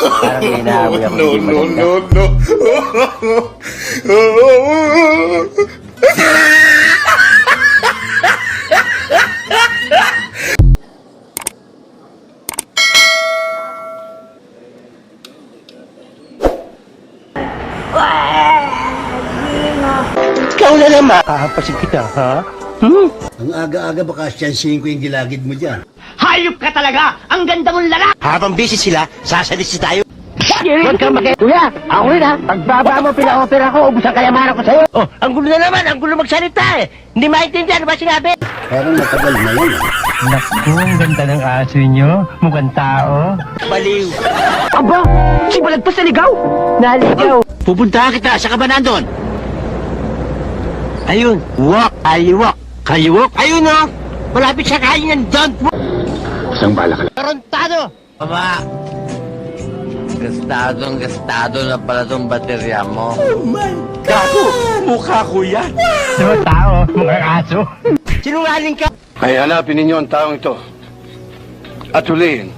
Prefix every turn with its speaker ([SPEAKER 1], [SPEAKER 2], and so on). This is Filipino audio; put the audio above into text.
[SPEAKER 1] Parang may inaaway ako.
[SPEAKER 2] No, no, no, no.
[SPEAKER 1] Ikaw na naman. Kahampasin kita, ha?
[SPEAKER 3] Ang aga-aga baka siyansihin ko yung gilagid mo dyan.
[SPEAKER 1] Hayop ka talaga! Ang ganda mong lala! Habang busy sila, sasalisi tayo. Huwag kang Kuya, ako rin ha. Pagbaba mo, pina-opera ko, ubus ang kayamanan ko sa'yo. Oh, ang gulo na naman, ang gulo magsalita eh. Hindi maintindihan, ano ba sinabi?
[SPEAKER 3] Parang matagal na yun.
[SPEAKER 4] Naku, ang ganda ng aso nyo. Mukhang tao.
[SPEAKER 1] Baliw.
[SPEAKER 4] Aba, si Balagtas naligaw. Naligaw.
[SPEAKER 1] Pupuntahan kita, saan ka ba nandun? Ayun, walk, aliwak, kaliwak. Ayun o, malapit sa kain ng don't walk.
[SPEAKER 3] Isang bala ka lang.
[SPEAKER 1] Tarantado!
[SPEAKER 5] Mama, gastado na pala tong baterya mo.
[SPEAKER 1] Gago, mukha ko yan.
[SPEAKER 4] So, tao, mukhang aso.
[SPEAKER 1] Sinungaling ka.
[SPEAKER 2] Ay, hanapin ninyo ang taong ito. At hulihin.